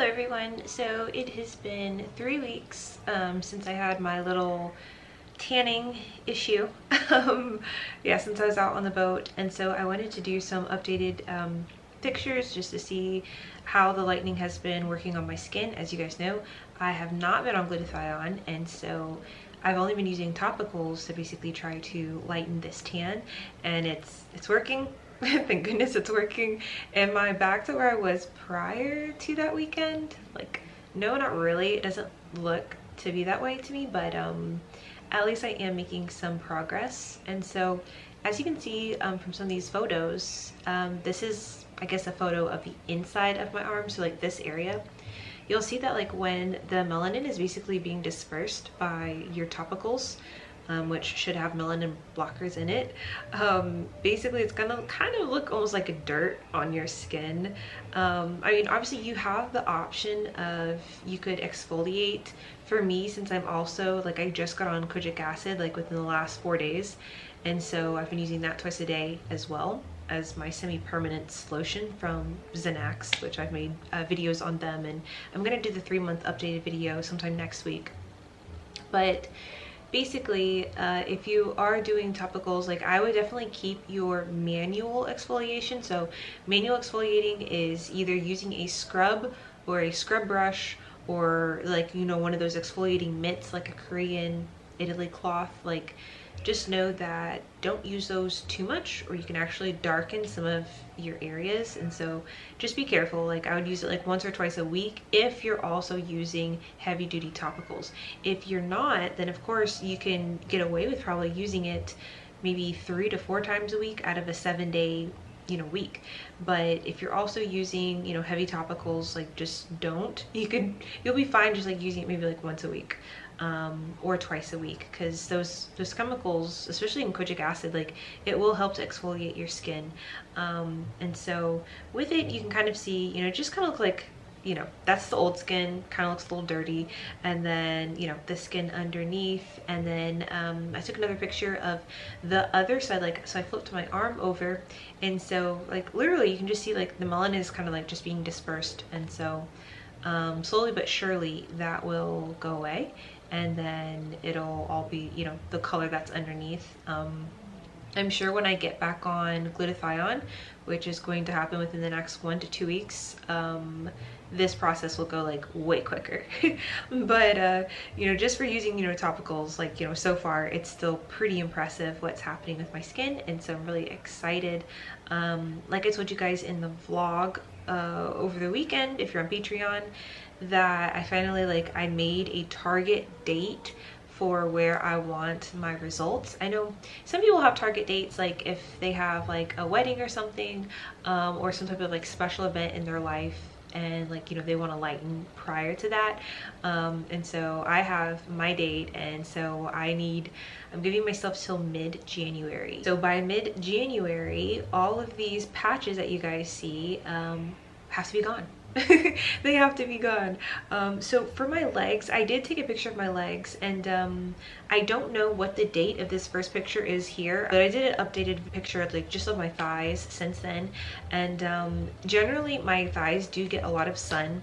Hello everyone. So it has been 3 weeks since I had my little tanning issue. Yeah, since I was out on the boat, and so I wanted to do some updated pictures just to see how the lightening has been working on my skin. As you guys know, I have not been on glutathione, and so I've only been using topicals to basically try to lighten this tan, and it's working. Thank goodness it's working. Am I back to where I was prior to that weekend? Like, no, not really. It doesn't look to be that way to me, but at least I am making some progress. And so, as you can see from some of these photos, this is, I guess, a photo of the inside of my arm, so like this area. You'll see that like when the melanin is basically being dispersed by your topicals, which should have melanin blockers in it, basically it's gonna kind of look almost like a dirt on your skin. I mean, obviously you have the option of, you could exfoliate. For me, since I'm also like, I just got on kojic acid like within the last 4 days, and so I've been using that twice a day as well as my semi-permanent lotion from Xanax, which I've made videos on them, and I'm gonna do the 3-month updated video sometime next week. But basically, if you are doing topicals, like, I would definitely keep your manual exfoliation. So manual exfoliating is either using a scrub or a scrub brush, or like, you know, one of those exfoliating mitts like a Korean Italy cloth. Like, just know that don't use those too much, or you can actually darken some of your areas. And so just be careful. Like, I would use it like once or twice a week if you're also using heavy duty topicals. If you're not, then of course you can get away with probably using it maybe 3 to 4 times a week out of a 7-day, you know, week. But if you're also using, you know, heavy topicals, like, just don't. You'll be fine just like using it maybe like once a week. Or twice a week, because those chemicals, especially in kojic acid, like, it will help to exfoliate your skin. And so with it, you can kind of see, you know, just kind of look like, you know, that's the old skin, kind of looks a little dirty, and then, you know, the skin underneath. And then I took another picture of the other side, like, so I flipped my arm over, and so like literally you can just see like the melanin is kind of like just being dispersed. And so slowly but surely that will go away, and then it'll all be, you know, the color that's underneath. I'm sure when I get back on glutathione, which is going to happen within the next 1 to 2 weeks, this process will go like way quicker. But you know, just for using, you know, topicals, like, you know, so far it's still pretty impressive what's happening with my skin, and so I'm really excited. Like I told you guys in the vlog over the weekend, if you're on Patreon, that I finally, like, I made a target date for where I want my results. I know some people have target dates, like if they have like a wedding or something, or some type of like special event in their life, and like, you know, they want to lighten prior to that. And so I have my date, and so I'm giving myself till mid-January. So by mid-January, all of these patches that you guys see have to be gone. They have to be gone. So for my legs, I did take a picture of my legs, and I don't know what the date of this first picture is here, but I did an updated picture of like just of my thighs since then. And generally my thighs do get a lot of sun,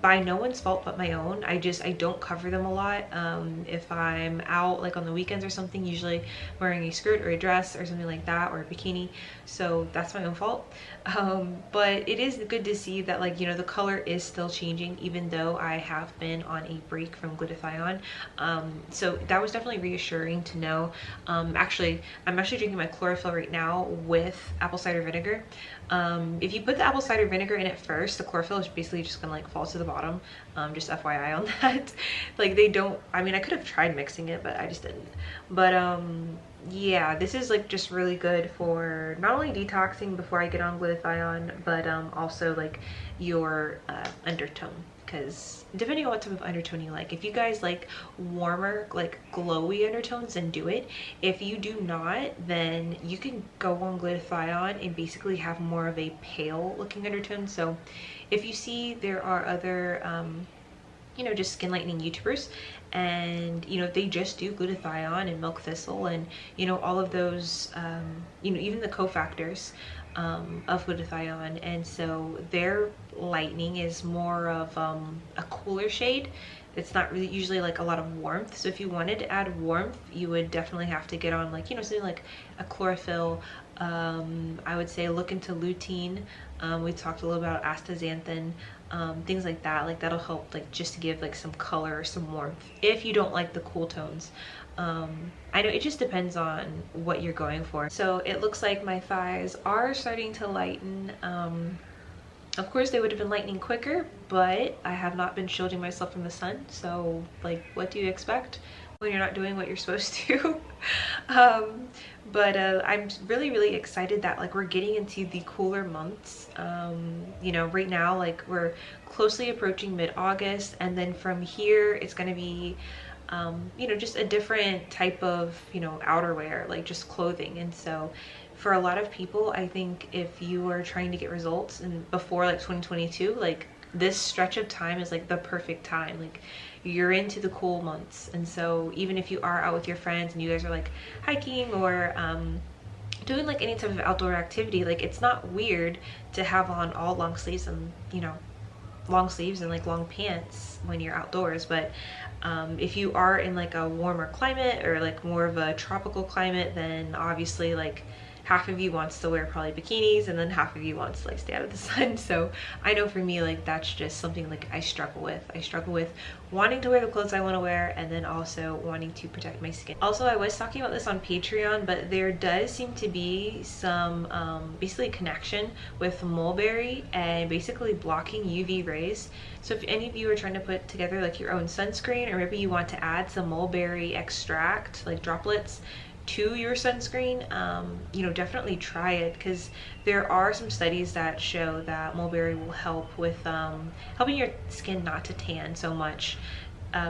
by no one's fault but my own. I don't cover them a lot. If I'm out like on the weekends or something, usually wearing a skirt or a dress or something like that, or a bikini, so that's my own fault. But it is good to see that, like, you know, the color is still changing even though I have been on a break from glutathione. So that was definitely reassuring to know. Actually, I'm actually drinking my chlorophyll right now with apple cider vinegar. If you put the apple cider vinegar in it first, the chlorophyll is basically just gonna like fall to the bottom. Just FYI on that. Like, they don't, I mean, I could have tried mixing it, but I just didn't. But yeah, this is like just really good for not only detoxing before I get on glutathione, but also like your undertone. Because depending on what type of undertone you like, if you guys like warmer, like glowy undertones, then do it. If you do not, then you can go on glutathione and basically have more of a pale looking undertone. So if you see, there are other you know, just skin lightening YouTubers, and you know, they just do glutathione and milk thistle and, you know, all of those, you know, even the cofactors. of glutathione, and so their lightening is more of a cooler shade. It's not really usually like a lot of warmth. So if you wanted to add warmth, you would definitely have to get on, like, you know, something like a chlorophyll. I would say look into lutein. We talked a little about astaxanthin, things like that. Like that'll help, like just to give like some color or some warmth if you don't like the cool tones. I know it just depends on what you're going for. So it looks like my thighs are starting to lighten. Of course, they would have been lightening quicker, but I have not been shielding myself from the sun. So, like, what do you expect when you're not doing what you're supposed to? But I'm really, really excited that, like, we're getting into the cooler months. You know, right now, like, we're closely approaching mid-August, and then from here, it's going to be you know, just a different type of, you know, outerwear, like just clothing. And so for a lot of people, I think if you are trying to get results and before like 2022, like this stretch of time is like the perfect time. Like you're into the cool months. And so even if you are out with your friends and you guys are like hiking or doing like any type of outdoor activity, like it's not weird to have on all long sleeves and, you know, long sleeves and like long pants when you're outdoors. But if you are in like a warmer climate or like more of a tropical climate, then obviously like half of you wants to wear probably bikinis and then half of you wants to like stay out of the sun. So I know for me, like that's just something like I struggle with. I struggle with wanting to wear the clothes I want to wear and then also wanting to protect my skin. Also, I was talking about this on Patreon, but there does seem to be some basically connection with mulberry and basically blocking UV rays. So if any of you are trying to put together like your own sunscreen, or maybe you want to add some mulberry extract, like droplets, to your sunscreen, you know, definitely try it, because there are some studies that show that mulberry will help with helping your skin not to tan so much.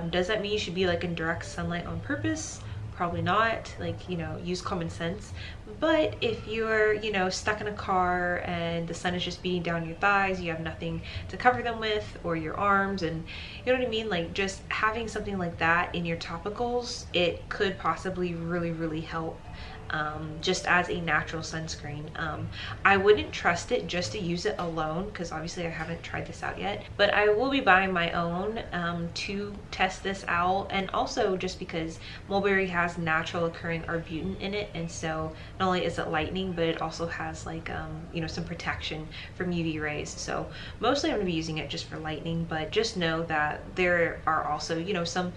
Does that mean you should be like in direct sunlight on purpose? Probably not. Like, you know, use common sense. But if you're, you know, stuck in a car and the sun is just beating down your thighs, you have nothing to cover them with, or your arms, and you know what I mean, like just having something like that in your topicals, it could possibly really, really help. Just as a natural sunscreen. I wouldn't trust it just to use it alone, because obviously I haven't tried this out yet, but I will be buying my own to test this out, and also just because mulberry has natural occurring arbutin in it, and so not only is it lightening, but it also has like you know, some protection from UV rays. So mostly I'm going to be using it just for lightening, but just know that there are also, you know, some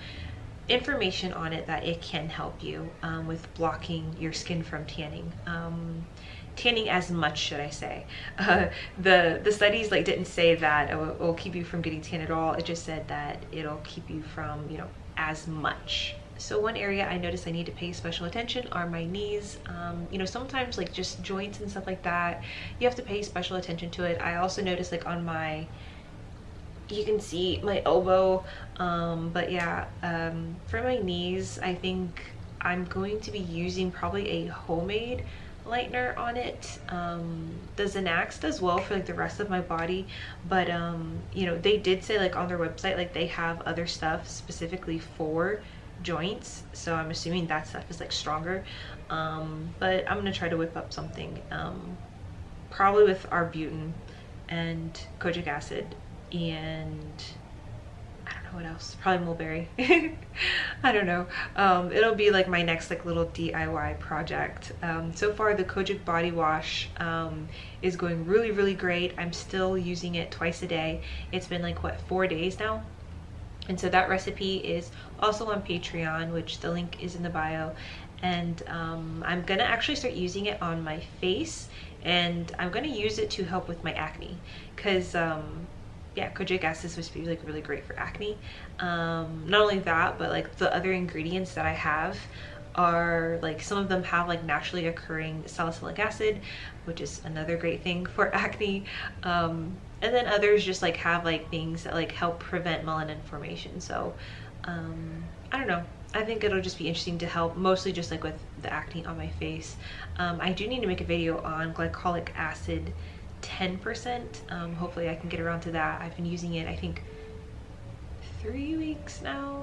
information on it that it can help you with blocking your skin from tanning. Tanning as much, should I say. The studies like didn't say that it will keep you from getting tan at all. It just said that it'll keep you from, you know, as much. So one area I noticed I need to pay special attention are my knees. You know, sometimes like just joints and stuff like that, you have to pay special attention to it. I also noticed like on my, you can see my elbow, but yeah, for my knees, I think I'm going to be using probably a homemade lightener on it. The Xanax does well for like the rest of my body, but you know, they did say like on their website, like they have other stuff specifically for joints, so I'm assuming that stuff is like stronger. But I'm gonna try to whip up something, probably with arbutin and kojic acid, and I don't know what else, probably mulberry. I don't know. It'll be like my next like little DIY project. So far the kojic body wash is going really, really great. I'm still using it twice a day. It's been like, what, 4 days now? And so that recipe is also on Patreon, which the link is in the bio. And I'm gonna actually start using it on my face, and I'm gonna use it to help with my acne, because yeah, kojic acid is supposed to be like really great for acne. Not only that, but like the other ingredients that I have are like, some of them have like naturally occurring salicylic acid, which is another great thing for acne. And then others just like have like things that like help prevent melanin formation. So I don't know, I think it'll just be interesting to help, mostly just like with the acne on my face. I do need to make a video on glycolic acid 10%. Hopefully I can get around to that. I've been using it, I think 3 weeks now.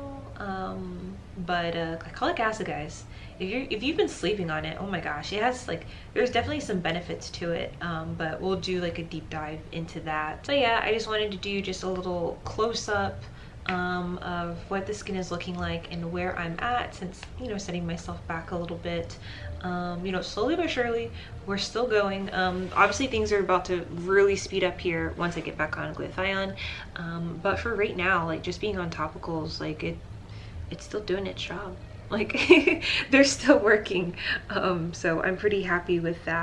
Glycolic acid, guys, if you've been sleeping on it, oh my gosh, it has like, there's definitely some benefits to it, but we'll do like a deep dive into that. So yeah, I just wanted to do just a little close-up of what the skin is looking like and where I'm at, since, you know, setting myself back a little bit. You know, slowly but surely we're still going. Obviously things are about to really speed up here once I get back on glutathione, but for right now, like, just being on topicals, like, it's still doing its job. Like, they're still working, so I'm pretty happy with that.